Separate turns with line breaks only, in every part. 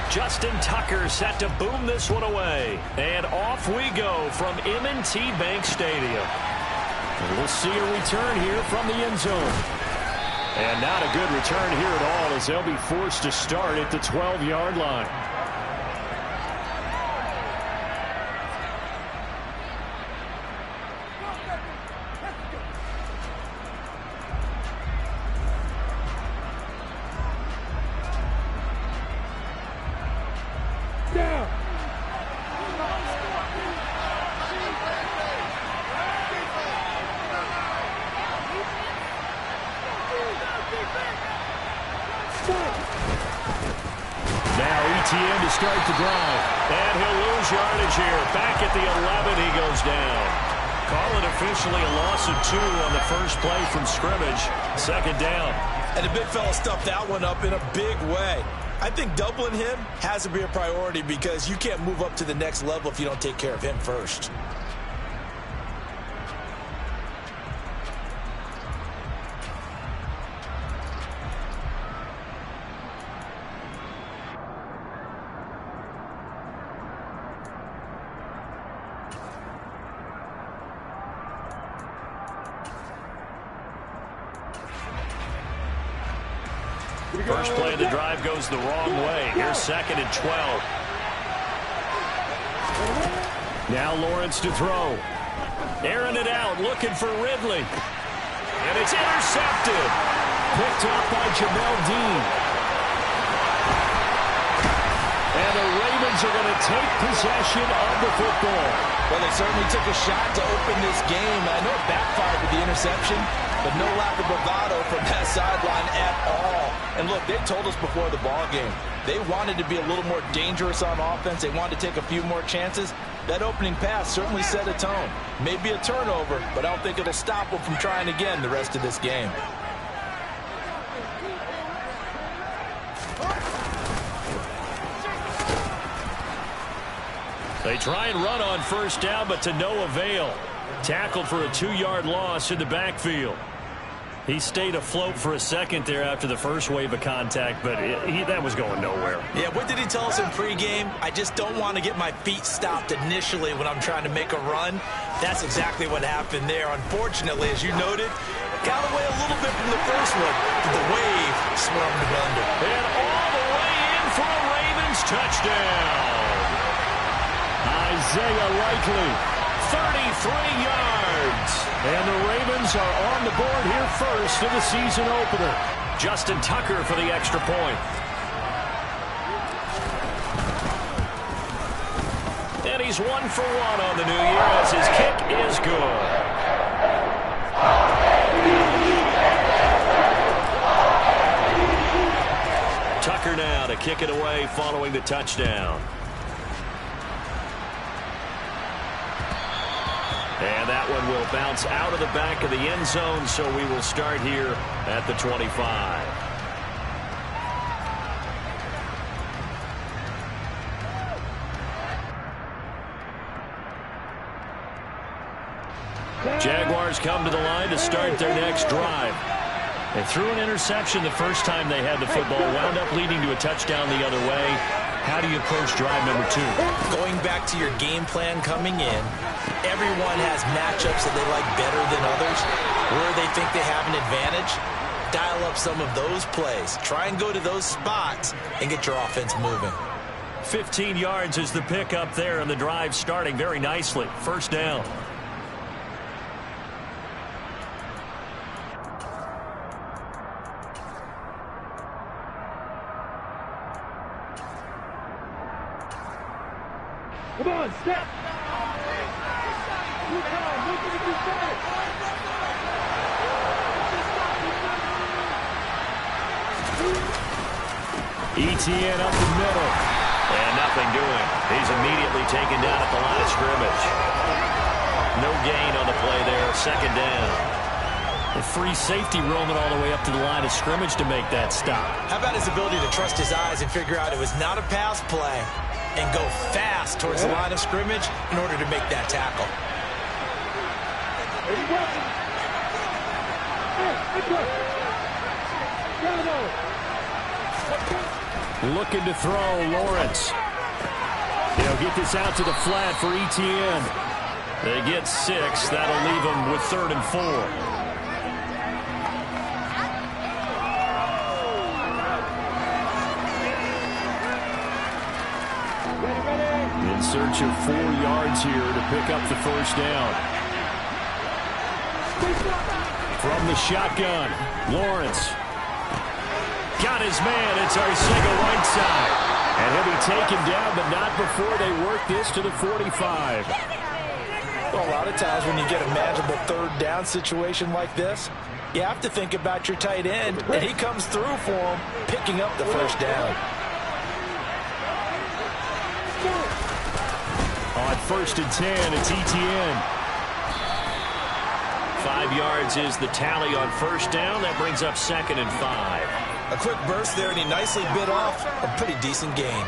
Justin Tucker set to boom this one away. And off we go from M&T Bank Stadium. And we'll see a return here from the end zone. And not a good return here at all, as they'll be forced to start at the 12-yard line. To start the drive, and he'll lose yardage here. Back at the 11, he goes down. Call it officially a loss of 2 on the first play from scrimmage. Second down.
And the big fella stuffed that one up in a big way. I think doubling him has to be a priority because you can't move up to the next level if you don't take care of him first.
First play of the drive goes the wrong way. Here's 2nd and 12. Now Lawrence to throw. Airing it out, looking for Ridley. And it's intercepted. Picked up by Jamel Dean. And the Ravens are going to take possession of the football.
Well, they certainly took a shot to open this game. I know it backfired with the interception, but no lack of bravado from that sideline at all. And look, they told us before the ball game, they wanted to be a little more dangerous on offense. They wanted to take a few more chances. That opening pass certainly set a tone. Maybe a turnover, but I don't think it'll stop them from trying again the rest of this game.
They try and run on first down, but to no avail. Tackled for a 2-yard loss in the backfield. He stayed afloat for a second there after the first wave of contact, but that was going nowhere.
Yeah, what did he tell us in pregame? I just don't want to get my feet stopped initially when I'm trying to make a run. That's exactly what happened there. Unfortunately, as you noted, got away a little bit from the first one, but the wave swarmed him under.
And all the way in for a Ravens touchdown. Isaiah Likely, 33 yards. And the Ravens are on the board here first in the season opener. Justin Tucker for the extra point. And he's 1 for 1 on the new year as his kick is good. Tucker now to kick it away following the touchdown. And that one will bounce out of the back of the end zone, so we will start here at the 25. Jaguars come to the line to start their next drive. They threw an interception the first time they had the football, wound up leading to a touchdown the other way. How do you approach drive number 2?
Going back to your game plan coming in, everyone has matchups that they like better than others. Where they think they have an advantage, dial up some of those plays. Try and go to those spots and get your offense moving.
15 yards is the pickup there, and the drive starting very nicely. First down.
Come on, step!
ETN up the middle. And nothing doing. He's immediately taken down at the line of scrimmage. No gain on the play there. Second down. A free safety roaming all the way up to the line of scrimmage to make that stop.
How about his ability to trust his eyes and figure out it was not a pass play and go fast towards the line of scrimmage in order to make that tackle.
Looking to throw, Lawrence. He'll get this out to the flat for Etienne. They get 6. That'll leave them with 3rd and 4. In search of 4 yards here to pick up the first down. From the shotgun, Lawrence. Got his man. It's Arcega right side. And he'll be taken down, but not before they work this to the 45.
Well, a lot of times when you get a manageable 3rd down situation like this, you have to think about your tight end, and he comes through for him, picking up the first down.
On 1st and 10, it's Etienne. 5 yards is the tally on first down. That brings up 2nd and 5.
A quick burst there, and he nicely bit off a pretty decent gain.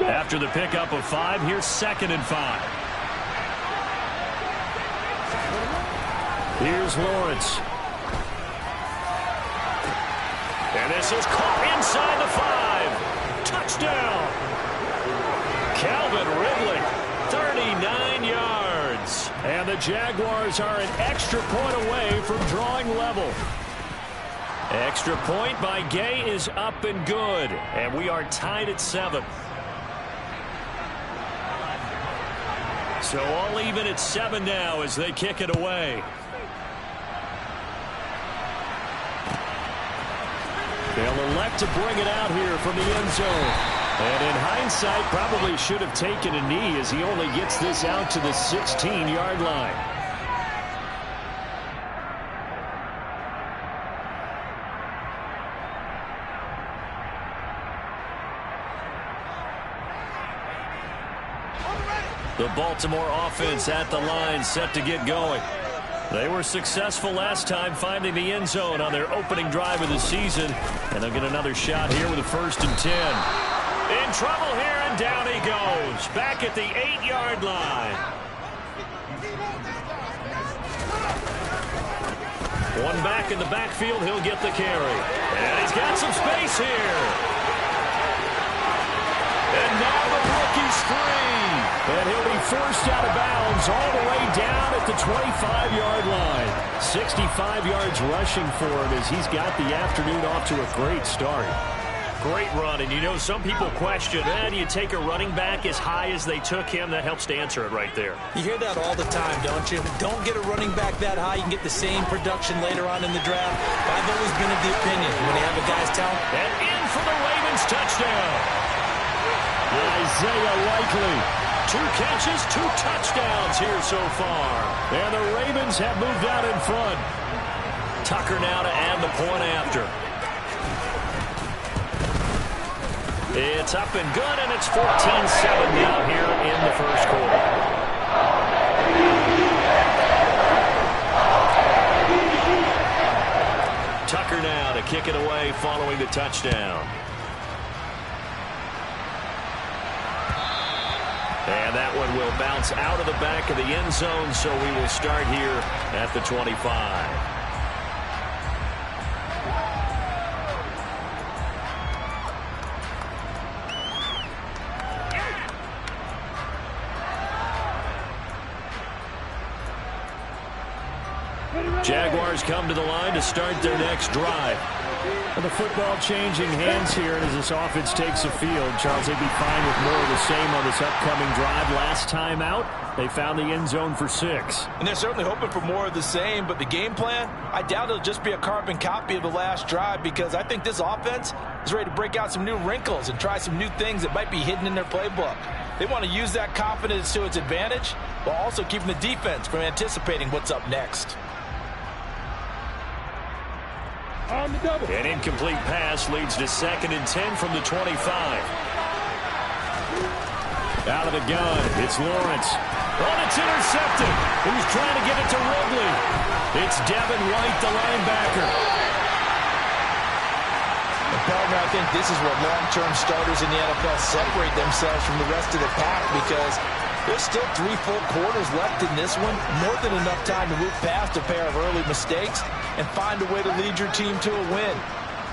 After the pickup of 5, here's 2nd and 5. Here's Lawrence. And this is caught inside the 5. Touchdown. Calvin Ridley, 39 yards. And the Jaguars are an extra point away from drawing level. Extra point by Gay is up and good. And we are tied at 7. So all even at 7 now as they kick it away. They'll elect to bring it out here from the end zone. And in hindsight, probably should have taken a knee as he only gets this out to the 16-yard line. The Baltimore offense at the line, set to get going. They were successful last time finding the end zone on their opening drive of the season. And they'll get another shot here with a 1st and 10. In trouble here, and down he goes. Back at the 8-yard line. One back in the backfield, he'll get the carry. And he's got some space here. And now the rookie's free. And he'll be forced out of bounds all the way down at the 25-yard line. 65 yards rushing for him as he's got the afternoon off to a great start. Great run, and you know some people question, do you take a running back as high as they took him? That helps to answer it right there.
You hear that all the time, don't you? Don't get a running back that high. You can get the same production later on in the draft. I've always been of the opinion when you have a guy's talent.
And in for the Ravens touchdown. Isaiah Likely. 2 catches, 2 touchdowns here so far. And the Ravens have moved out in front. Tucker now to add the point after. It's up and good, and it's 14-7 now here in the first quarter. Tucker now to kick it away following the touchdown. And that one will bounce out of the back of the end zone, so we will start here at the 25. Jaguars come to the line to start their next drive. And the football changing hands here, and as this offense takes the field, Charles, they'd be fine with more of the same on this upcoming drive. Last time out, they found the end zone for 6.
And they're certainly hoping for more of the same, but the game plan, I doubt it'll just be a carbon copy of the last drive, because I think this offense is ready to break out some new wrinkles and try some new things that might be hidden in their playbook. They want to use that confidence to its advantage, while also keeping the defense from anticipating what's up next.
An incomplete pass leads to 2nd and 10 from the 25. Out of the gun, it's Lawrence. Oh, it's intercepted. He was trying to get it to Ridley. It's Devin White, the linebacker.
And partner, I think this is where long-term starters in the NFL separate themselves from the rest of the pack, because There's still 3 full quarters left in this one. More than enough time to move past a pair of early mistakes and find a way to lead your team to a win.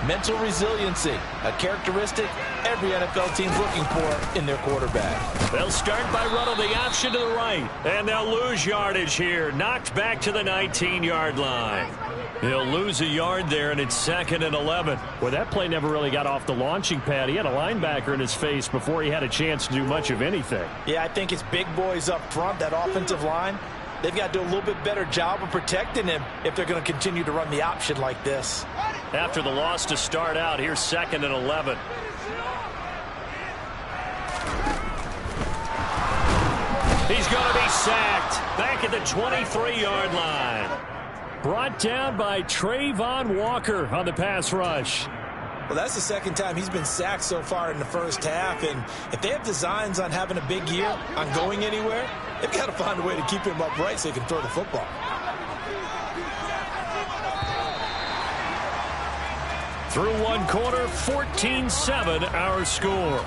Mental resiliency, a characteristic every NFL team's looking for in their quarterback.
They'll start by running the option to the right, and they'll lose yardage here. Knocked back to the 19-yard line. He'll lose a yard there, and it's 2nd and 11. Well, that play never really got off the launching pad. He had a linebacker in his face before he had a chance to do much of anything.
Yeah, I think it's big boys up front, that offensive line. They've got to do a little bit better job of protecting him if they're going to continue to run the option like this.
After the loss to start out, here's 2nd and 11. He's going to be sacked back at the 23-yard line. Brought down by Trayvon Walker on the pass rush.
Well, that's the 2nd time he's been sacked so far in the first half, and if they have designs on having a big year, on going anywhere, they've got to find a way to keep him upright so he can throw the football.
Through 1 quarter, 14-7 our score.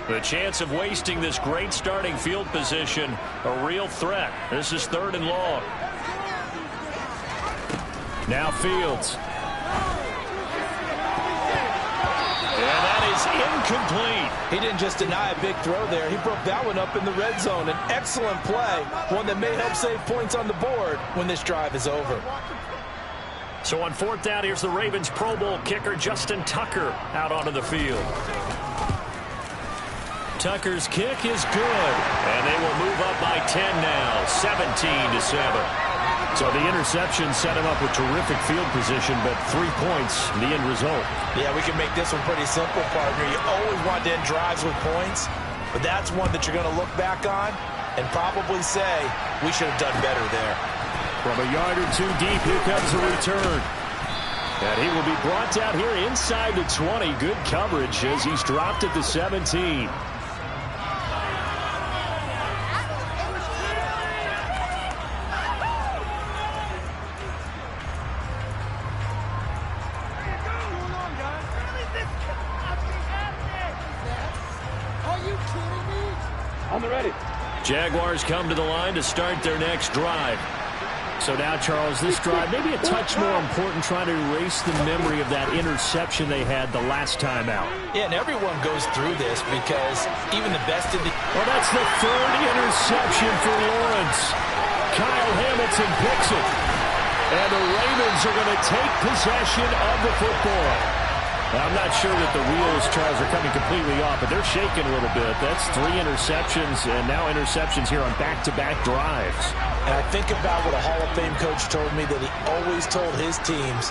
The chance of wasting this great starting field position, a real threat. This is 3rd and long. Now Fields. And that is incomplete.
He didn't just deny a big throw there. He broke that one up in the red zone. An excellent play, one that may help save points on the board when this drive is over.
So on 4th down, here's the Ravens Pro Bowl kicker Justin Tucker out onto the field. Tucker's kick is good, and they will move up by 10 now, 17-7. So the interception set him up with terrific field position, but 3 points, the end result.
Yeah, we can make this one pretty simple, partner. You always want to end drives with points, but that's one that you're going to look back on and probably say, we should have done better there.
From a yard or 2 deep, here comes a return. And he will be brought down here inside the 20. Good coverage as he's dropped at the 17. Jaguars come to the line to start their next drive. So now, Charles, this drive maybe a touch more important, trying to erase the memory of that interception they had the last time out.
Yeah, and everyone goes through this because even the best of the...
Well, that's the 3rd interception for Lawrence. Kyle Hamilton picks it. And the Ravens are going to take possession of the football. Now, I'm not sure that the wheels, Charles, are coming completely off, but they're shaking a little bit. That's 3 interceptions, and now interceptions here on back-to-back drives.
And I think about what a Hall of Fame coach told me, that he always told his teams,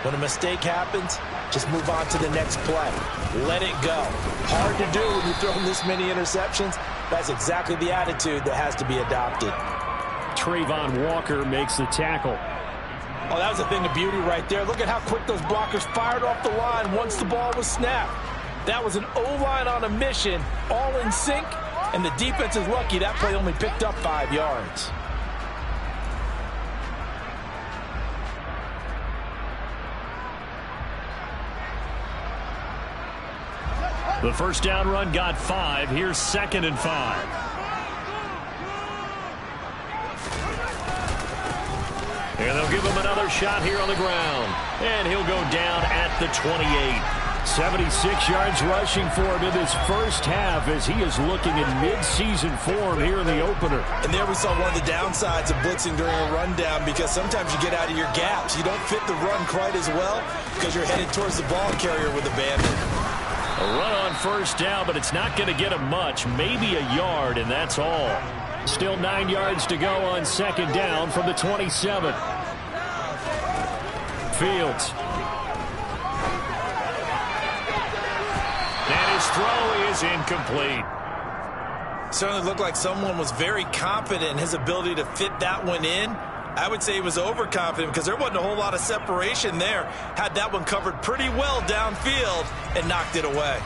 when a mistake happens, just move on to the next play. Let it go. Hard to do when you throw this many interceptions. That's exactly the attitude that has to be adopted.
Trayvon Walker makes the tackle.
Oh, that was a thing of beauty right there. Look at how quick those blockers fired off the line once the ball was snapped. That was an O-line on a mission, all in sync, and the defense is lucky that play only picked up 5 yards.
The first down run got 5. Here's 2nd and 5. And they'll give him another shot here on the ground. And he'll go down at the 28. 76 yards rushing for him in this first half as he is looking in mid-season form here in the opener.
And there we saw one of the downsides of blitzing during a rundown, because sometimes you get out of your gaps. You don't fit the run quite as well because you're headed towards the ball carrier with abandon.
A run on first down, but it's not going to get him much. Maybe a yard, and that's all. Still 9 yards to go on 2nd down from the 27. Fields. And his throw is incomplete.
Certainly looked like someone was very confident in his ability to fit that one in. I would say he was overconfident because there wasn't a whole lot of separation there. Had that one covered pretty well downfield and knocked it away.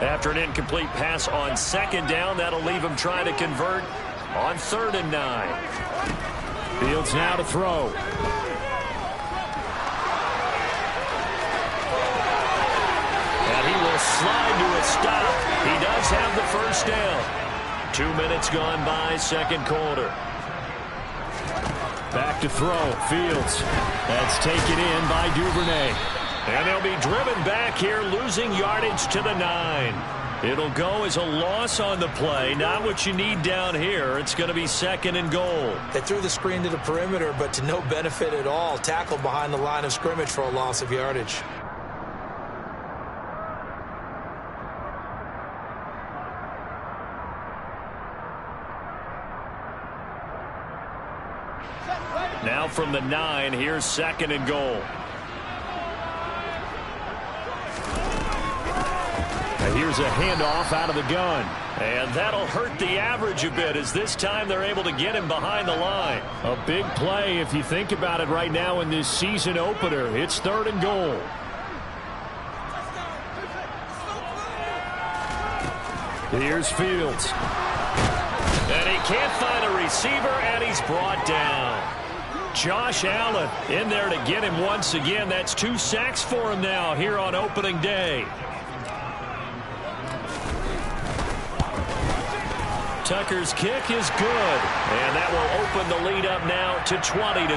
After an incomplete pass on second down, that'll leave him trying to convert on 3rd and 9. Fields now to throw. And he will slide to a stop. He does have the first down. 2 minutes gone by, second quarter. Back to throw. Fields. That's taken in by Duvernay. And they'll be driven back here, losing yardage to the 9. It'll go as a loss on the play. Not what you need down here. It's going to be 2nd and goal.
They threw the screen to the perimeter, but to no benefit at all. Tackled behind the line of scrimmage for a loss of yardage.
Now from the 9, here's 2nd and goal. Here's a handoff out of the gun. And that'll hurt the average a bit as this time they're able to get him behind the line. A big play if you think about it right now in this season opener. It's 3rd and goal. Here's Fields. And he can't find a receiver, and he's brought down. Josh Allen in there to get him once again. That's 2 sacks for him now here on opening day. Tucker's kick is good, and that will open the lead up now to 20-7.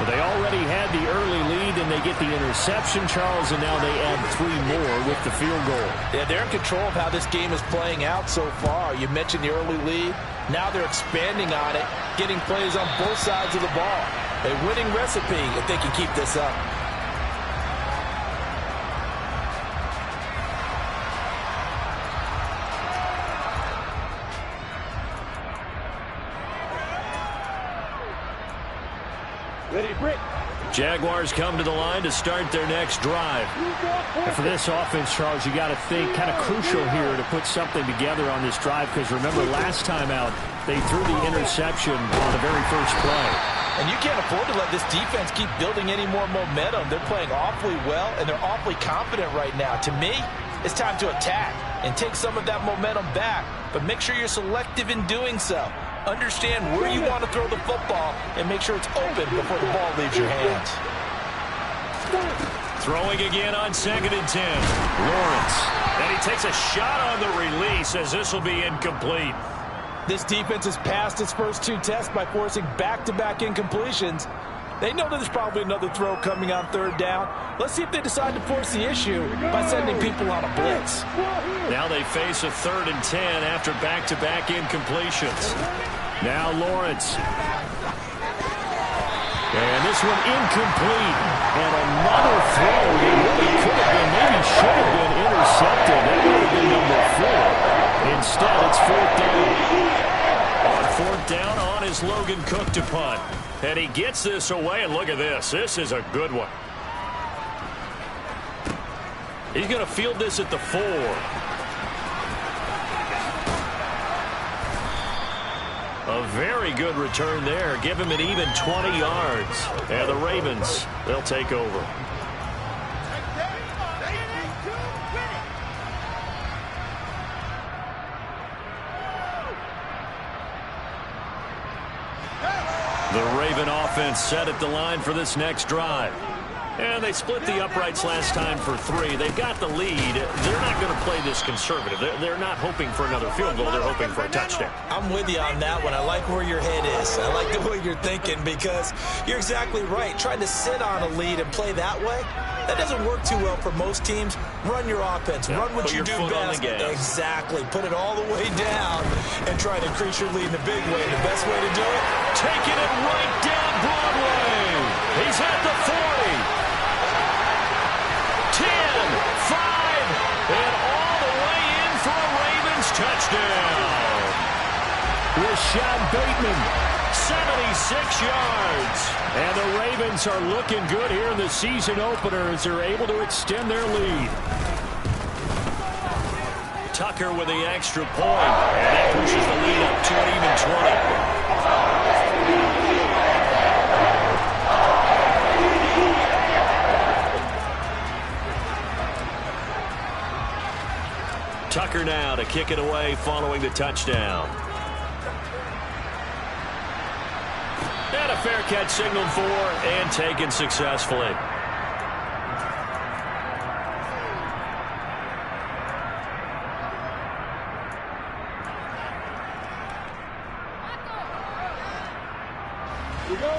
But they already had the early lead, and they get the interception, Charles, and now they add 3 more with the field goal.
Yeah, they're in control of how this game is playing out so far. You mentioned the early lead. Now they're expanding on it, getting plays on both sides of the ball. A winning recipe if they can keep this up.
Jaguars come to the line to start their next drive.
And for this offense, Charles, you got to think kind of crucial here to put something together on this drive, because remember last time out they threw the interception on the very first play.
And you can't afford to let this defense keep building any more momentum. They're playing awfully well, and they're awfully confident right now. To me, it's time to attack and take some of that momentum back, but make sure you're selective in doing so. Understand where you want to throw the football and make sure it's open before the ball leaves your hands.
Throwing again on 2nd and 10. Lawrence. And he takes a shot on the release as this will be incomplete.
This defense has passed its first 2 tests by forcing back-to-back incompletions. They know that there's probably another throw coming on 3rd down. Let's see if they decide to force the issue by sending people on a blitz.
Now they face a 3rd and 10 after back-to-back incompletions. Now Lawrence. And this one incomplete. And another throw that really could have been, maybe should have been intercepted. That would have been number 4. Instead, it's 4th down. On 4th down, on is Logan Cook to punt. And he gets this away, and look at this. This is a good one. He's going to field this at the 4. A very good return there. Give him an even 20 yards. And the Ravens, they'll take over. The Raven offense set at the line for this next drive. And they split the uprights last time for 3. They've got the lead. They're not going to play this conservative. They're not hoping for another field goal. They're hoping for a touchdown.
I'm with you on that one. I like where your head is. I like the way you're thinking, because you're exactly right. Trying to sit on a lead and play that way, that doesn't work too well for most teams. Run your offense. Run what you do best. Exactly. Put it all the way down and try to increase your lead in a big way. The best way to do it,
taking it right down Broadway. He's at the 40. 10, 5, and all the
Rashad Bateman, 76 yards. And the Ravens are looking good here in the season opener as they're able to extend their lead.
Tucker with the extra point, and that pushes the lead up to an even 20. Tucker now to kick it away following the touchdown. And a fair catch signaled for and taken successfully.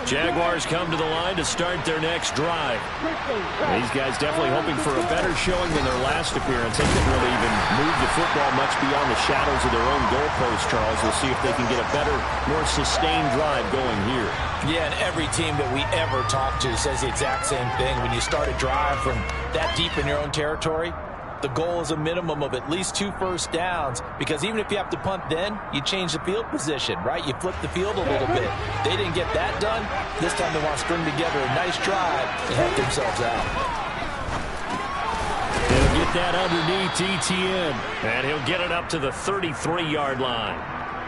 Jaguars come to the line to start their next drive.
These guys definitely hoping for a better showing than their last appearance. They couldn't really even move the football much beyond the shadows of their own goalpost, Charles. We'll see if they can get a better, more sustained drive going here.
Yeah, and every team that we ever talk to says the exact same thing. When you start a drive from that deep in your own territory, the goal is a minimum of at least 2 first downs, because even if you have to punt then, you change the field position, right? You flip the field a little bit. They didn't get that done. This time they want to string together a nice drive and help themselves out.
He'll get that underneath ETN, and he'll get it up to the 33-yard line.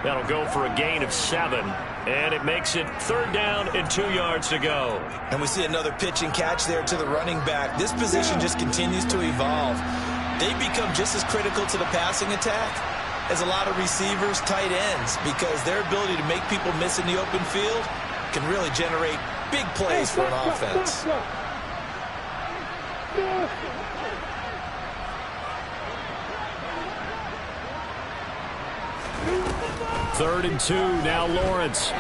That'll go for a gain of 7, and it makes it 3rd down and 2 yards to go.
And we see another pitch and catch there to the running back. This position just continues to evolve. They become just as critical to the passing attack as a lot of receivers, tight ends, because their ability to make people miss in the open field can really generate big plays for an offense.
Third and 2, now Lawrence.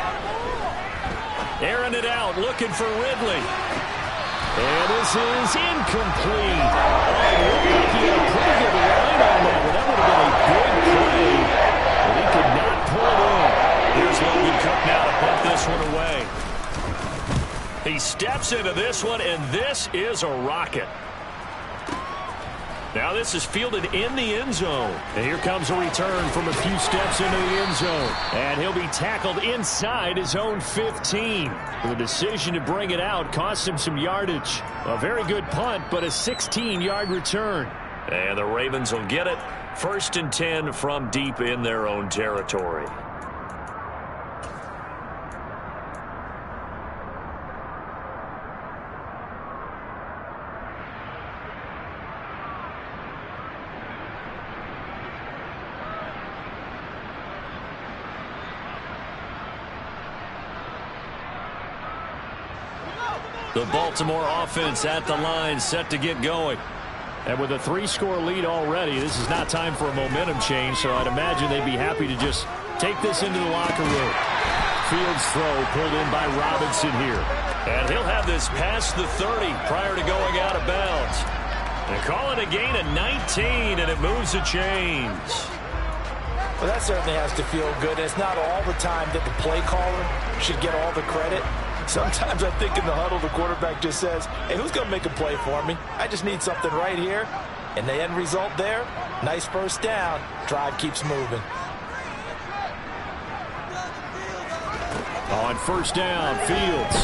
Airing it out, looking for Ridley. And this is incomplete. Oh, looked like he had a pretty good line on that, but that would have been a big play. But he could not pull it in.
Here's Logan Cook now to punt this one away. He steps into this one, and this is a rocket. Now this is fielded in the end zone.
And here comes a return from a few steps into the end zone. And he'll be tackled inside his own 15. The decision to bring it out cost him some yardage. A very good punt, but a 16-yard return.
And the Ravens will get it. 1st and 10 from deep in their own territory. The Baltimore offense at the line, set to get going.
And with a 3-score lead already, this is not time for a momentum change, so I'd imagine they'd be happy to just take this into the locker room. Fields throw pulled in by Robinson here.
And he'll have this past the 30 prior to going out of bounds. They call it a gain of 19, and it moves the chains.
Well, that certainly has to feel good. And it's not all the time that the play caller should get all the credit. Sometimes I think in the huddle, the quarterback just says, hey, who's going to make a play for me? I just need something right here. And the end result there, nice first down. Drive keeps moving.
On 1st down, Fields.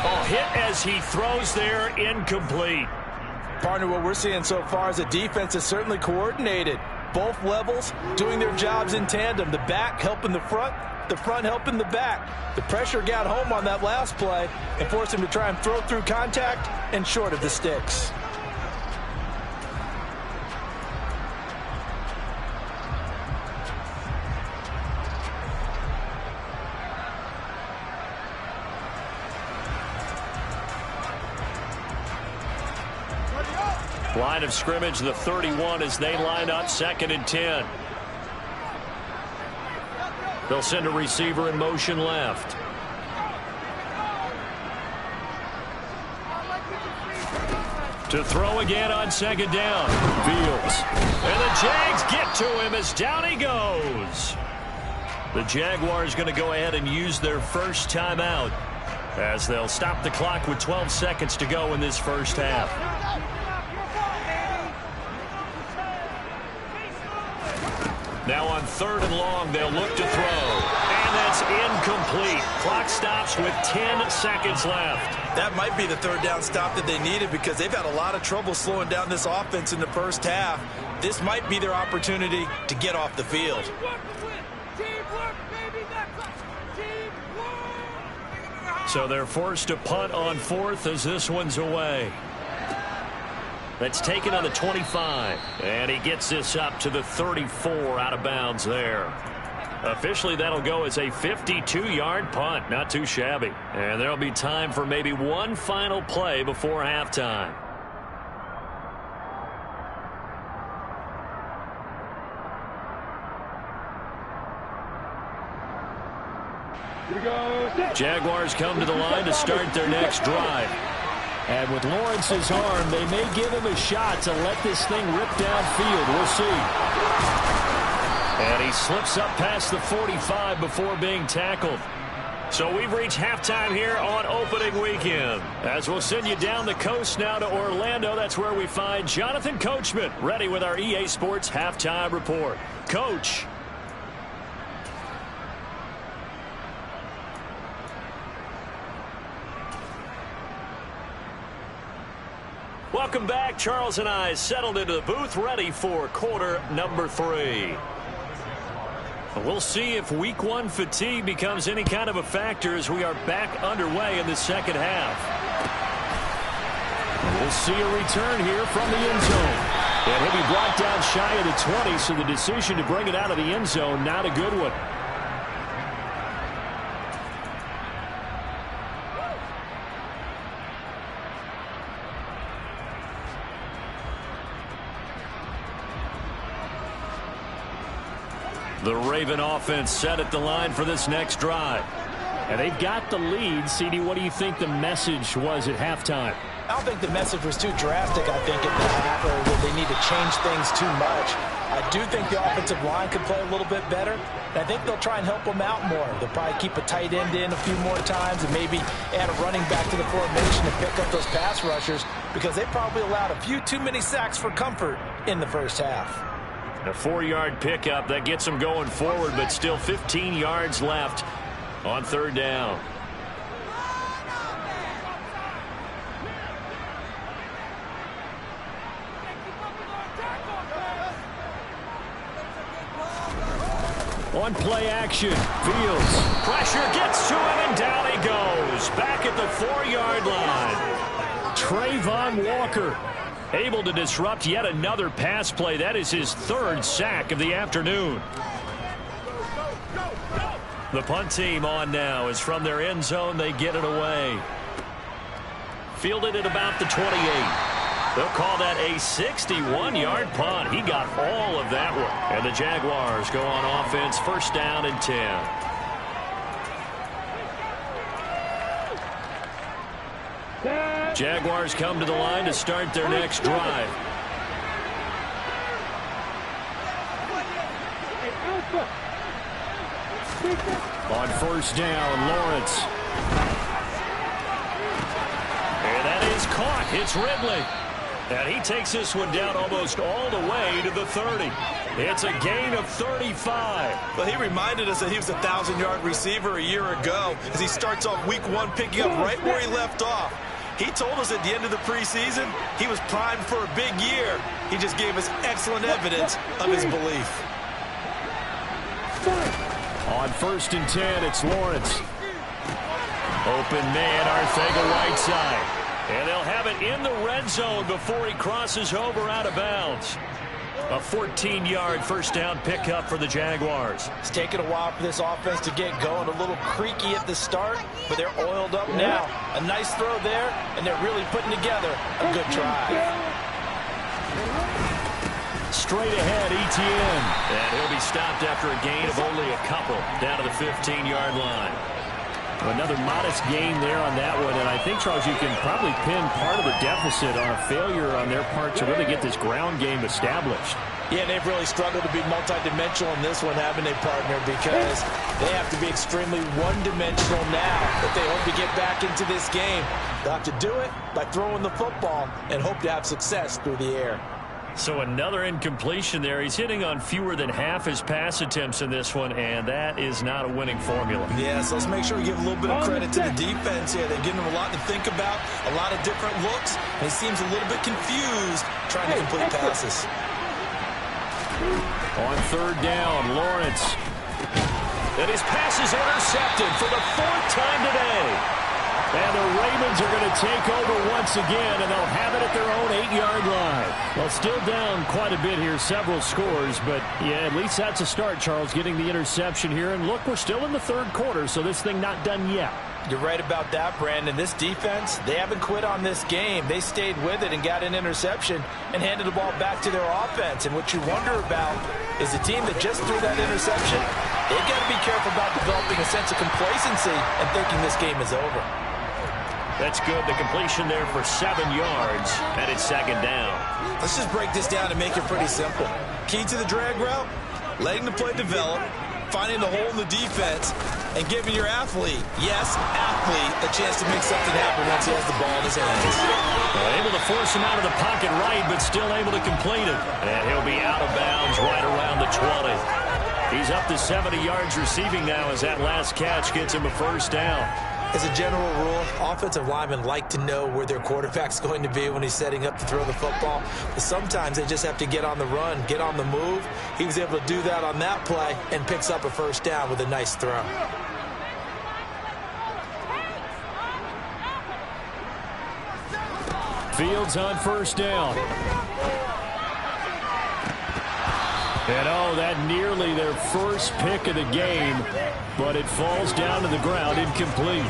Oh, hit as he throws there, incomplete.
Partner, what we're seeing so far is a defense is certainly coordinated. Both levels doing their jobs in tandem. The back helping the front helping the back. The pressure got home on that last play and forced him to try and throw through contact and short of the sticks.
Line of scrimmage, the 31, as they line up 2nd and 10. They'll send a receiver in motion left. To throw again on 2nd down. Fields. And the Jags get to him as down he goes. The Jaguars going to go ahead and use their first timeout as they'll stop the clock with 12 seconds to go in this first half. Now on 3rd and long, they'll look to throw. And that's incomplete. Clock stops with 10 seconds left.
That might be the 3rd down stop that they needed because they've had a lot of trouble slowing down this offense in the first half. This might be their opportunity to get off the field.
So they're forced to punt on 4th as this one's away. That's taken on the 25. And he gets this up to the 34 out of bounds there. Officially, that'll go as a 52-yard punt. Not too shabby. And there'll be time for maybe one final play before halftime. Jaguars come to the line to start their next drive.
And with Lawrence's arm, they may give him a shot to let this thing rip downfield. We'll see.
And he slips up past the 45 before being tackled. So we've reached halftime here on opening weekend. As we'll send you down the coast now to Orlando, that's where we find Jonathan Coachman ready with our EA Sports halftime report. Coach. Welcome back. Charles and I settled into the booth ready for quarter number 3. We'll see if week 1 fatigue becomes any kind of a factor as we are back underway in the second half. We'll see a return here from the end zone. And he'll be brought down shy of the 20, so the decision to bring it out of the end zone, not a good one. The Raven offense set at the line for this next drive.
And they've got the lead. CD, what do you think the message was at halftime?
I don't think the message was too drastic, I think, at the half, or that they need to change things too much. I do think the offensive line could play a little bit better. And I think they'll try and help them out more. They'll probably keep a tight end in a few more times and maybe add a running back to the formation to pick up those pass rushers because they probably allowed a few too many sacks for comfort in the first half.
A 4-yard pickup that gets them going forward, but still 15 yards left on 3rd down.
On play action, Fields.
Pressure gets to him, and down he goes. Back at the 4-yard line.
Trayvon Walker
able to disrupt yet another pass play. That is his 3rd sack of the afternoon. The punt team on now is from their end zone. They get it away. Fielded at about the 28. They'll call that a 61-yard punt. He got all of that one. And the Jaguars go on offense, 1st down and 10. Jaguars come to the line to start their next drive.
On 1st down, Lawrence.
And that is caught. It's Ridley. And he takes this one down almost all the way to the 30. It's a gain of 35.
Well, he reminded us that he was a 1,000-yard receiver a year ago as he starts off week 1 picking up right where he left off. He told us at the end of the preseason he was primed for a big year. He just gave us excellent evidence of his belief.
On 1st and 10, it's Lawrence.
Open man, Arcega-Whiteside. And they'll have it in the red zone before he crosses over out of bounds. A 14-yard 1st down pickup for the Jaguars.
It's taken a while for this offense to get going. A little creaky at the start, but they're oiled up now. A nice throw there, and they're really putting together a good drive.
Straight ahead, Etienne. And he'll be stopped after a gain of only a couple down to the 15-yard line.
Another modest gain there on that one, and I think, Charles, you can probably pin part of the deficit on a failure on their part to really get this ground game established.
Yeah, they've really struggled to be multidimensional in this one, haven't they, partner, because they have to be extremely one-dimensional now if they hope to get back into this game. They'll have to do it by throwing the football and hope to have success through the air.
So another incompletion there. He's hitting on fewer than half his pass attempts in this one, and that is not a winning formula.
Yeah, so let's make sure we give a little bit of credit to the defense here. They're giving him a lot to think about, a lot of different looks, and he seems a little bit confused trying to complete passes.
On third down, Lawrence. And his pass is intercepted for the 4th time today. And the Ravens are going to take over once again, and they'll have it at their own 8-yard line. Well, still down quite a bit here, several scores, but yeah, at least that's a start, Charles, getting the interception here. And look, we're still in the 3rd quarter, so this thing not done yet.
You're right about that, Brandon. This defense, they haven't quit on this game. They stayed with it and got an interception and handed the ball back to their offense. And what you wonder about is the team that just threw that interception, they've got to be careful about developing a sense of complacency and thinking this game is over.
That's good. The completion there for 7 yards, and it's 2nd down.
Let's just break this down and make it pretty simple. Key to the drag route, letting the play develop, finding the hole in the defense, and giving your athlete, yes, athlete, a chance to make something happen once he has the ball in his hands.
Well, able to force him out of the pocket right, but still able to complete it. And he'll be out of bounds right around the 20. He's up to 70 yards receiving now as that last catch gets him a 1st down.
As a general rule, offensive linemen like to know where their quarterback's going to be when he's setting up to throw the football. But sometimes they just have to get on the run, get on the move. He was able to do that on that play and picks up a 1st down with a nice throw.
Fields on 1st down. And oh, that nearly their first pick of the game, but it falls down to the ground incomplete.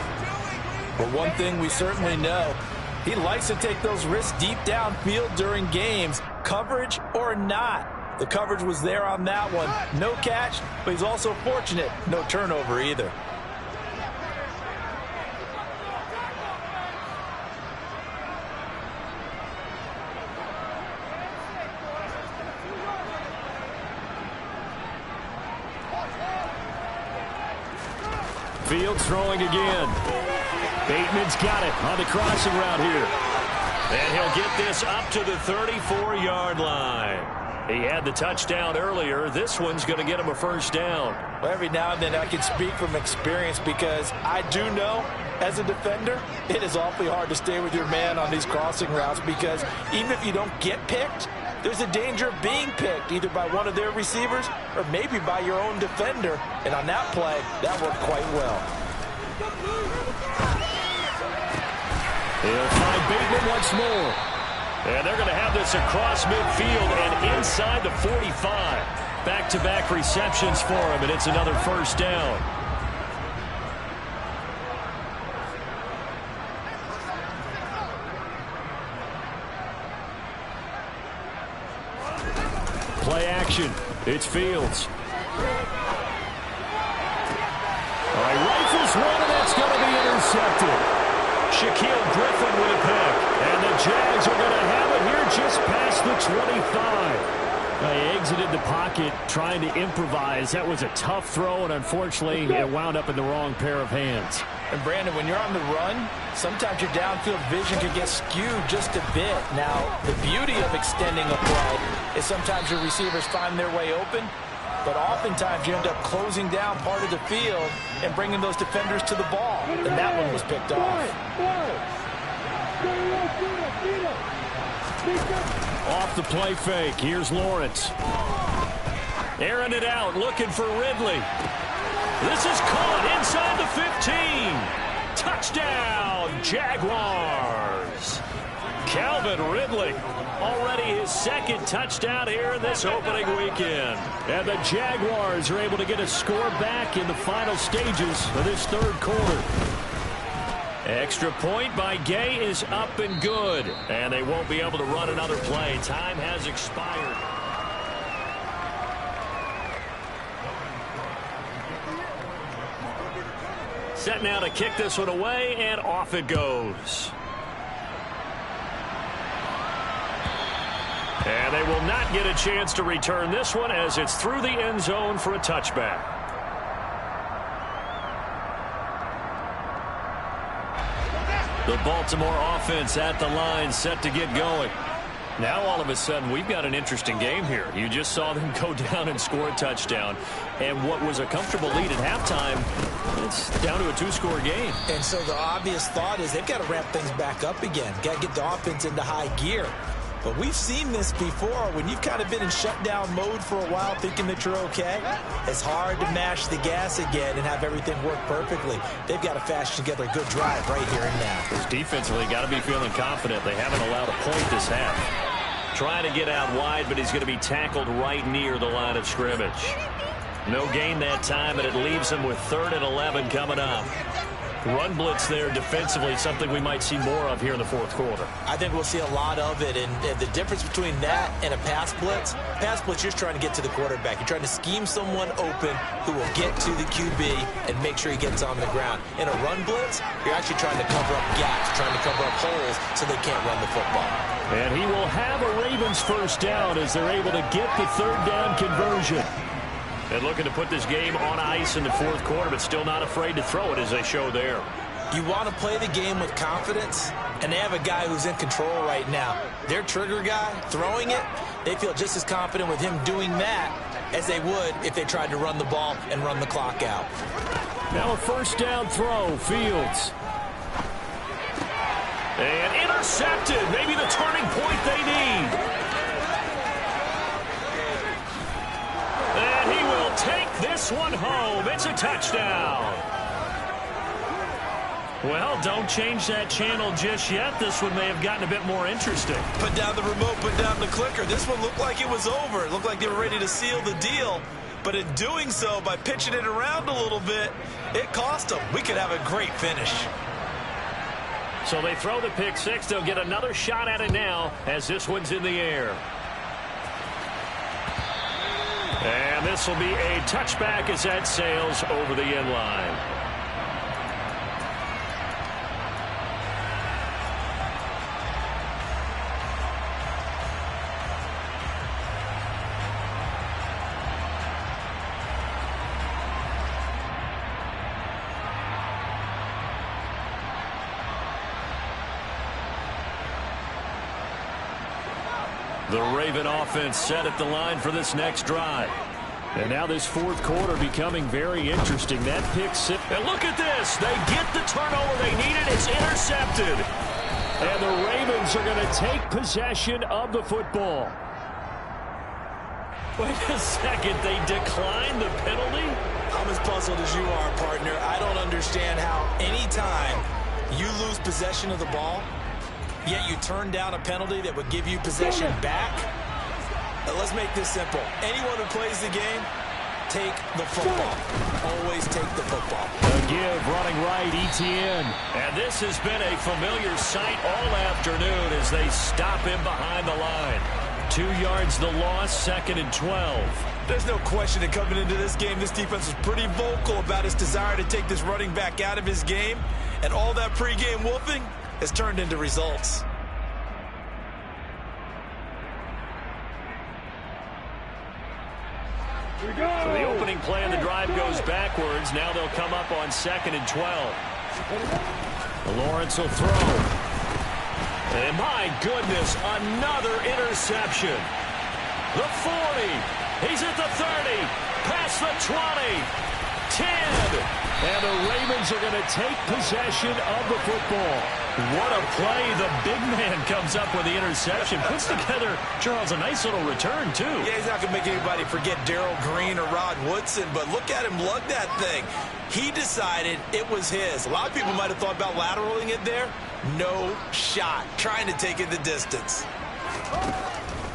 But one thing we certainly know, he likes to take those risks deep downfield during games, coverage or not. The coverage was there on that one. No catch, but he's also fortunate. No turnover either.
Fields throwing again. Bateman's got it on the crossing route here. And he'll get this up to the 34-yard line. He had the touchdown earlier. This one's going to get him a 1st down.
Well, every now and then I can speak from experience because I do know as a defender, it is awfully hard to stay with your man on these crossing routes because even if you don't get picked, there's a danger of being picked either by one of their receivers or maybe by your own defender. And on that play, that worked quite well.
He'll find Bateman once more. And they're going to have this across midfield and inside the 45. Back-to-back receptions for him, and it's another 1st down. Play action. It's Fields. All right, rifles one, and that's going to be intercepted. Shaquille Griffin with a pick. And the Jags are going to have it here just past the 25. They exited the pocket trying to improvise. That was a tough throw, and unfortunately, it wound up in the wrong pair of hands.
And, Brandon, when you're on the run, sometimes your downfield vision can get skewed just a bit. Now, the beauty of extending a play is sometimes your receivers find their way open, but oftentimes you end up closing down part of the field and bringing those defenders to the ball. And that one was picked off.
Off the play fake. Here's Lawrence. Airing it out, looking for Ridley. This is caught inside the 15. Touchdown, Jaguars. Calvin Ridley, already his 2nd touchdown here in this opening weekend. And the Jaguars are able to get a score back in the final stages of this 3rd quarter. Extra point by Gay is up and good. And they won't be able to run another play. Time has expired. Set now to kick this one away, and off it goes. And they will not get a chance to return this one as it's through the end zone for a touchback. The Baltimore offense at the line, set to get going. Now all of a sudden we've got an interesting game here. You just saw them go down and score a touchdown. And what was a comfortable lead at halftime, it's down to a 2-score game.
And so the obvious thought is they've got to ramp things back up again. Got to get the offense into high gear. But we've seen this before. When you've kind of been in shutdown mode for a while thinking that you're okay, it's hard to mash the gas again and have everything work perfectly. They've got to fashion together a good drive right here and now.
Defensively, got to be feeling confident. They haven't allowed a point this half. Trying to get out wide, but he's going to be tackled right near the line of scrimmage. No gain that time, and it leaves him with 3rd and 11 coming up. Run blitz there defensively, something we might see more of here in the 4th quarter.
I think we'll see a lot of it, and the difference between that and a pass blitz, you're just trying to get to the quarterback. You're trying to scheme someone open who will get to the QB and make sure he gets on the ground. In a run blitz, you're actually trying to cover up gaps, trying to cover up holes so they can't run the football.
And he will have a Ravens first down as they're able to get the 3rd down conversion. And looking to put this game on ice in the 4th quarter, but still not afraid to throw it as they show there.
You want to play the game with confidence, and they have a guy who's in control right now. Their trigger guy, throwing it, they feel just as confident with him doing that as they would if they tried to run the ball and run the clock out.
Now a first down throw, Fields. And intercepted, maybe the turning point they need. And he will take this one home. It's a touchdown. Well, don't change that channel just yet. This one may have gotten a bit more interesting.
Put down the remote, put down the clicker. This one looked like it was over. It looked like they were ready to seal the deal. But in doing so, by pitching it around a little bit, it cost them. We could have a great finish.
So they throw the pick six. They'll get another shot at it now as this one's in the air. And this will be a touchback as that sails over the end line. The Raven offense set at the line for this next drive. And now this 4th quarter becoming very interesting. That pick six. And look at this. They get the turnover they needed. It's intercepted. And the Ravens are going to take possession of the football. Wait a second. They declined the penalty?
I'm as puzzled as you are, partner. I don't understand how anytime you lose possession of the ball, yet you turn down a penalty that would give you possession back. Let's make this simple. Anyone who plays the game, take the football. Always take the football.
A give running right, ETN. And this has been a familiar sight all afternoon as they stop him behind the line. 2 yards the loss, 2nd and 12.
There's no question that coming into this game, this defense was pretty vocal about its desire to take this running back out of his game. And all that pregame wolfing has turned into results.
So the opening play of the drive goes backwards. Now they'll come up on 2nd and 12. Lawrence will throw. And my goodness, another interception. The 40. He's at the 30. Past the 20. 10. And the Ravens are going to take possession of the football. What a play. The big man comes up with the interception. Puts together, Charles, a nice little return, too.
Yeah, he's not going to make anybody forget Darrell Green or Rod Woodson, but look at him lug that thing. He decided it was his. A lot of people might have thought about lateraling it there. No shot. Trying to take it the distance.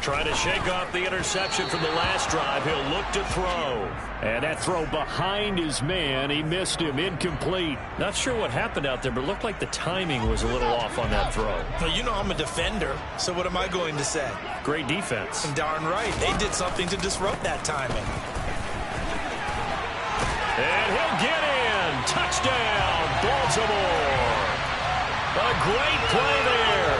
Trying to shake off the interception from the last drive. He'll look to throw. And that throw behind his man. He missed him. Incomplete. Not sure what happened out there, but it looked like the timing was a little off on that throw.
Well, you know I'm a defender, so what am I going to say?
Great defense.
And darn right. They did something to disrupt that timing.
And he'll get in. Touchdown, Baltimore. A great play there.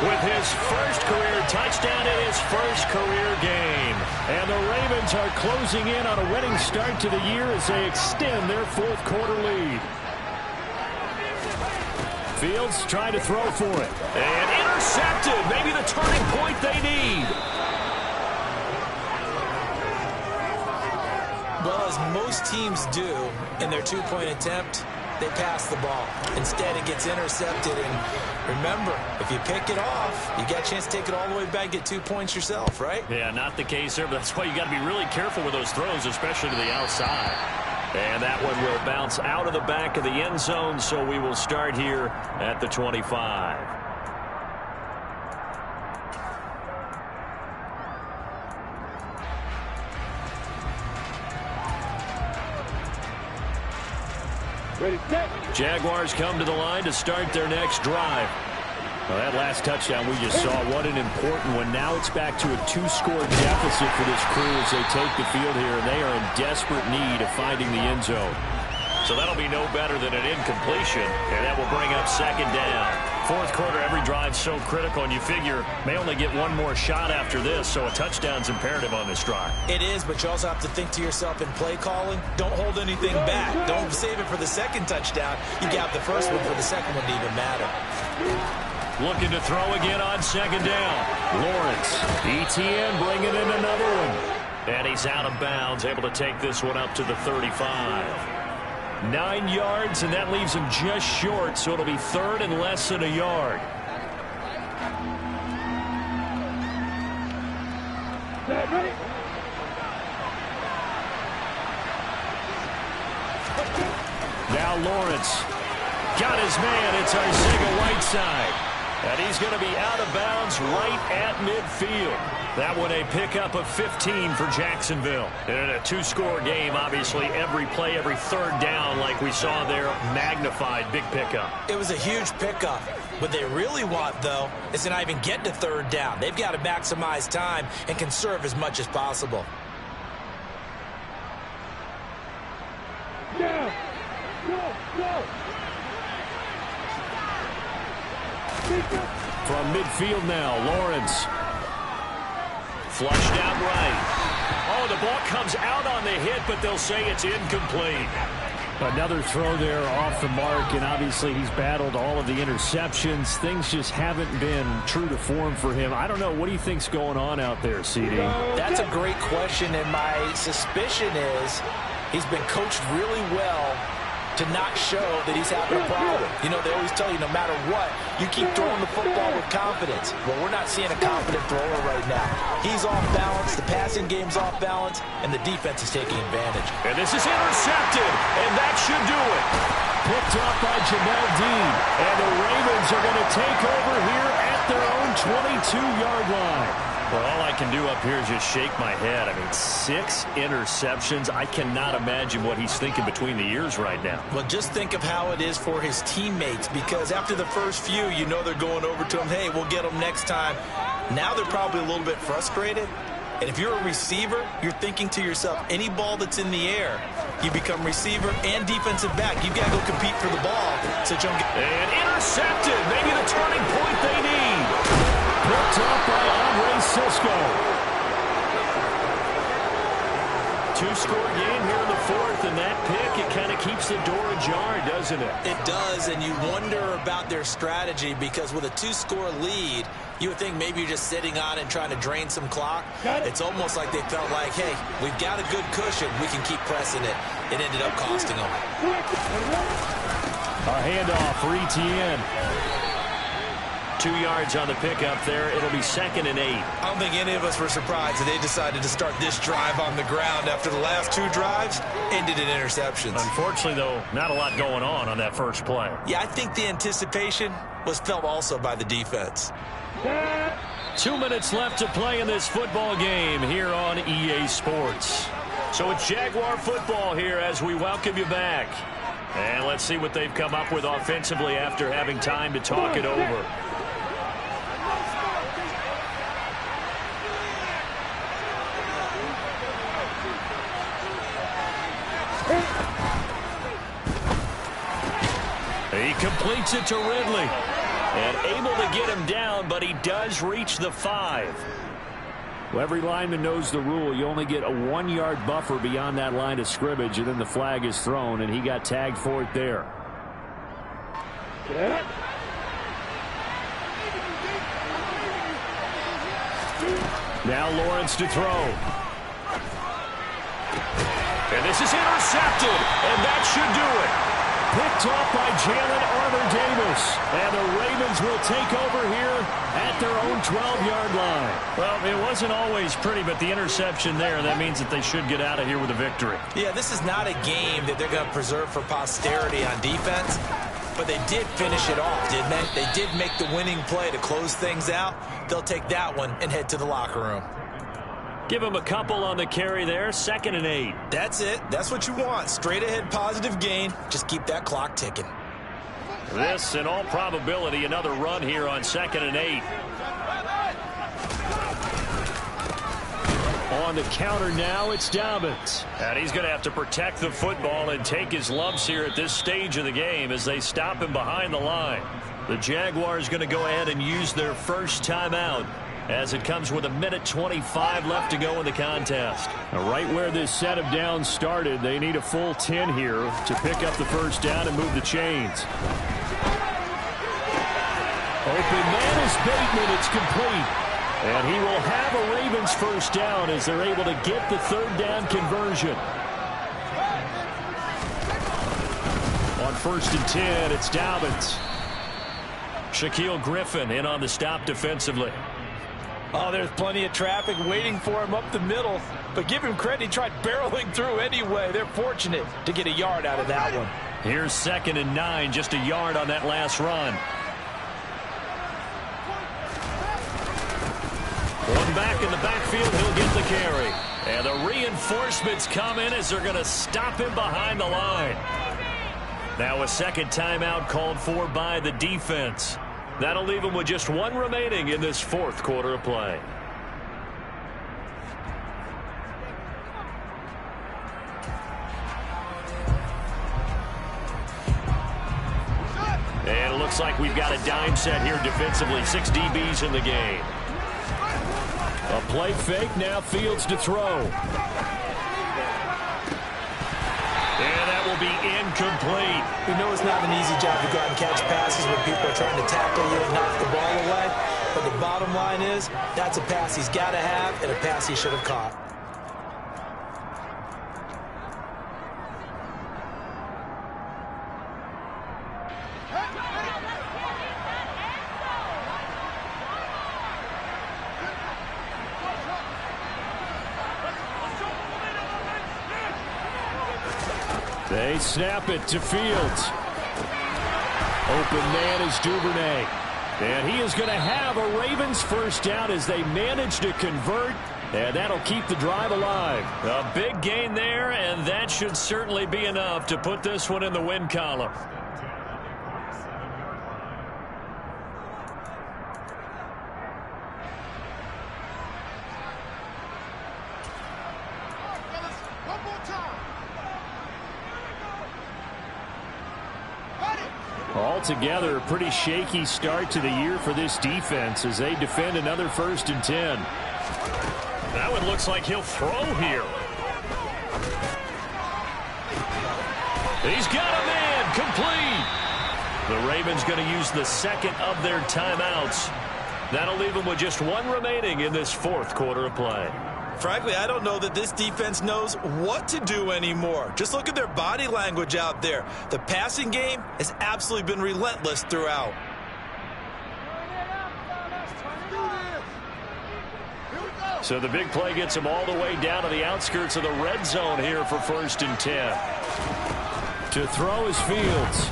With his first career touchdown in his first career game. And the Ravens are closing in on a winning start to the year as they extend their 4th quarter lead. Fields trying to throw for it. And intercepted. Maybe the turning point they need.
most teams do in their two-point attempt, they pass the ball. Instead, it gets intercepted. And remember, if you pick it off, you got a chance to take it all the way back, get 2 points yourself, right?
Yeah, not the case there, but that's why you got to be really careful with those throws, especially to the outside. And that one will bounce out of the back of the end zone, so we will start here at the 25.
Ready, set. Jaguars come to the line to start their next drive. Well, that last touchdown we just saw, what an important one. Now it's back to a 2-score deficit for this crew as they take the field here, and they are in desperate need of finding the end zone.
So that'll be no better than an incompletion, and that will bring up second down. Fourth quarter, every drive so critical, and you figure may only get one more shot after this, so a touchdown's imperative on this drive.
It is, but you also have to think to yourself in play calling, don't hold anything back. Don't save it for the second touchdown. You got the first one for the second one to even matter.
Looking to throw again on second down. Lawrence, ETN bringing in another one. And he's out of bounds, able to take this one up to the 35. 9 yards, and that leaves him just short, so it'll be third and less than a yard. Now Lawrence got his man. It's Arcega-Whiteside. And he's going to be out of bounds right at midfield. That one a pickup of 15 for Jacksonville. And in a 2-score game, obviously every play, every third down, like we saw there, magnified big pickup.
It was a huge pickup. What they really want, though, is to not even get to third down. They've got to maximize time and conserve as much as possible.
Go! From midfield now, Lawrence. Flushed out right. Oh, the ball comes out on the hit, but they'll say it's incomplete. Another throw there off the mark, and obviously he's battled all of the interceptions. Things just haven't been true to form for him. I don't know. What do you think's going on out there, CD?
That's a great question, and my suspicion is he's been coached really well to not show that he's having a problem. You know, they always tell you no matter what, you keep throwing the football with confidence. Well, we're not seeing a confident thrower right now. He's off balance, the passing game's off balance, and the defense is taking advantage.
And this is intercepted, and that should do it.
Picked up by Jamel Dean, and the Ravens are going to take over here at their own 22-yard line.
Well, all I can do up here is just shake my head. I mean, 6 interceptions. I cannot imagine what he's thinking between the ears right now.
Well, just think of how it is for his teammates, because after the first few, you know they're going over to him, hey, we'll get him next time. Now they're probably a little bit frustrated. And if you're a receiver, you're thinking to yourself, any ball that's in the air, you become receiver and defensive back. You've got to go compete for the ball so you don't get...
And intercepted. Maybe the turning point they need.
Picked up by Andre Cisco.
2-score game here in the fourth, and that pick, it kind of keeps the door ajar, doesn't it?
It does, and you wonder about their strategy, because with a 2-score lead, you would think maybe you're just sitting on and trying to drain some clock. It's almost like they felt like, hey, we've got a good cushion. We can keep pressing it. It ended up costing them.
A handoff for ETN.
2 yards on the pickup there. It'll be 2nd and 8.
I don't think any of us were surprised that they decided to start this drive on the ground after the last 2 drives ended in interceptions.
Unfortunately, though, not a lot going on that first play.
Yeah, I think the anticipation was felt also by the defense.
2 minutes left to play in this football game here on EA Sports. So it's Jaguar football here as we welcome you back. And let's see what they've come up with offensively after having time to talk it over. He completes it to Ridley. And able to get him down, but he does reach the 5.
Well, every lineman knows the rule. You only get a 1-yard buffer beyond that line of scrimmage, and then the flag is thrown, and he got tagged for it there. Yeah. Now Lawrence to throw.
And this is intercepted, and that should do it. Picked off by Jalen Armour-Davis. And the Ravens will take over here at their own 12-yard line. Well, it wasn't always pretty, but the interception there, that means that they should get out of here with a victory.
Yeah, this is not a game that they're going to preserve for posterity on defense, but they did finish it off, didn't they? They did make the winning play to close things out. They'll take that one and head to the locker room.
Give him a couple on the carry there, 2nd and 8.
That's it. That's what you want. Straight ahead positive gain. Just keep that clock ticking.
This, in all probability, another run here on 2nd and 8. On the counter now, it's Dobbins. And he's going to have to protect the football and take his lumps here at this stage of the game as they stop him behind the line. The Jaguars going to go ahead and use their first timeout, as it comes with 1:25 left to go in the contest. Now, right where this set of downs started, they need a full 10 here to pick up the first down and move the chains. Open man is Bateman. It's complete. And he will have a Ravens first down as they're able to get the 3rd down conversion. On 1st and 10, it's Dobbins. Shaquille Griffin in on the stop defensively.
Oh, there's plenty of traffic waiting for him up the middle. But give him credit, he tried barreling through anyway. They're fortunate to get a yard out of that one.
Here's 2nd and 9, just a yard on that last run. One back in the backfield, he'll get the carry. And the reinforcements come in as they're going to stop him behind the line. Now a second timeout called for by the defense. That'll leave him with just one remaining in this 4th quarter of play. And it looks like we've got a dime set here defensively. 6 DBs in the game. A play fake, now Fields to throw. And that will be incomplete.
We know it's not an easy job to go out and catch passes when people are trying to tackle you and knock the ball away. But the bottom line is, that's a pass he's got to have and a pass he should have caught.
They snap it to Fields. Open man is Duvernay. And he is going to have a Ravens first down as they manage to convert. And that'll keep the drive alive. A big gain there, and that should certainly be enough to put this one in the win column. Altogether, a pretty shaky start to the year for this defense as they defend another 1st and 10. That one looks like he'll throw here. He's got a man, complete. The Ravens going to use the 2nd of their timeouts. That'll leave them with just one remaining in this 4th quarter of play.
Frankly, I don't know that this defense knows what to do anymore. Just look at their body language out there. The passing game has absolutely been relentless throughout.
So the big play gets him all the way down to the outskirts of the red zone here for 1st and 10. To throw is Fields.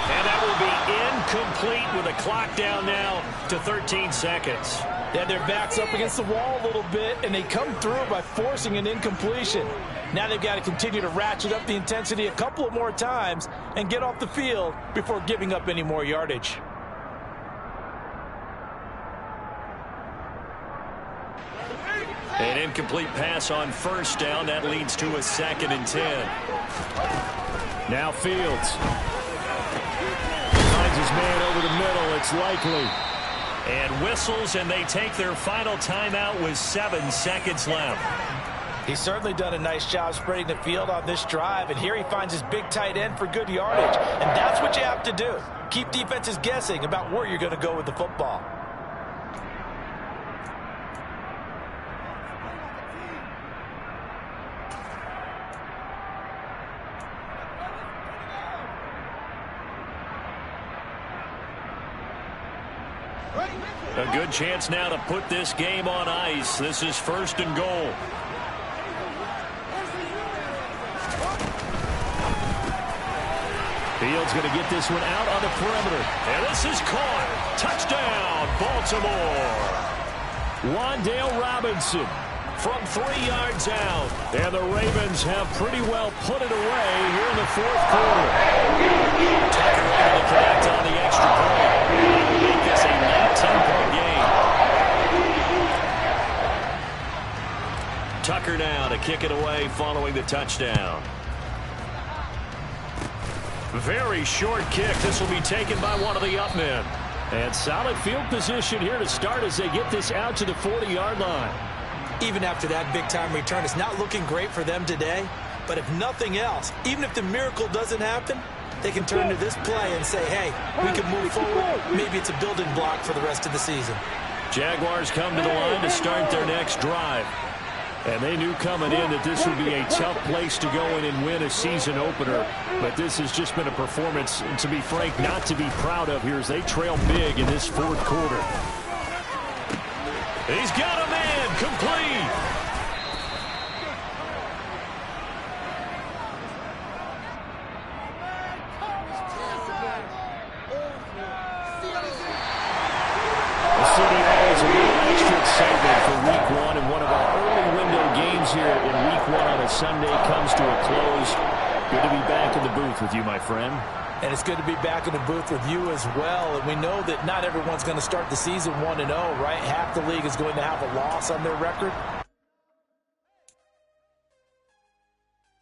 And that will be incomplete with a clock down now to 13 seconds.
They had their backs up against the wall a little bit, and they come through by forcing an incompletion. Now they've got to continue to ratchet up the intensity a couple of more times and get off the field before giving up any more yardage.
An incomplete pass on 1st down. That leads to a 2nd and 10. Now Fields. Finds his man over the middle. It's likely. And whistles, and they take their final timeout with 7 seconds left.
He's certainly done a nice job spreading the field on this drive, and here he finds his big tight end for good yardage. And that's what you have to do. Keep defenses guessing about where you're going to go with the football.
A good chance now to put this game on ice. This is 1st and goal. Fields going to get this one out on the perimeter. And this is caught. Touchdown, Baltimore. Wan'Dale Robinson from 3 yards out. And the Ravens have pretty well put it away here in the 4th quarter. Tucker able to connect on the extra point. That'll make this a 19-point game. Tucker now to kick it away following the touchdown. Very short kick. This will be taken by one of the up men. And solid field position here to start as they get this out to the 40-yard line.
Even after that big-time return, it's not looking great for them today. But if nothing else, even if the miracle doesn't happen, they can turn to this play and say, hey, we can move forward. Maybe it's a building block for the rest of the season.
Jaguars come to the line to start their next drive. And they knew coming in that this would be a tough place to go in and win a season opener. But this has just been a performance, to be frank, not to be proud of here as they trail big in this 4th quarter. He's got a man complete. The CDO is a little extra excitement for week 1, and one of our early window games here in week 1 on a Sunday comes to a close. Good to be back in the booth with you, my friend.
And it's good to be back in the booth with you as well. And we know that not everyone's going to start the season 1-0, right? Half the league is going to have a loss on their record.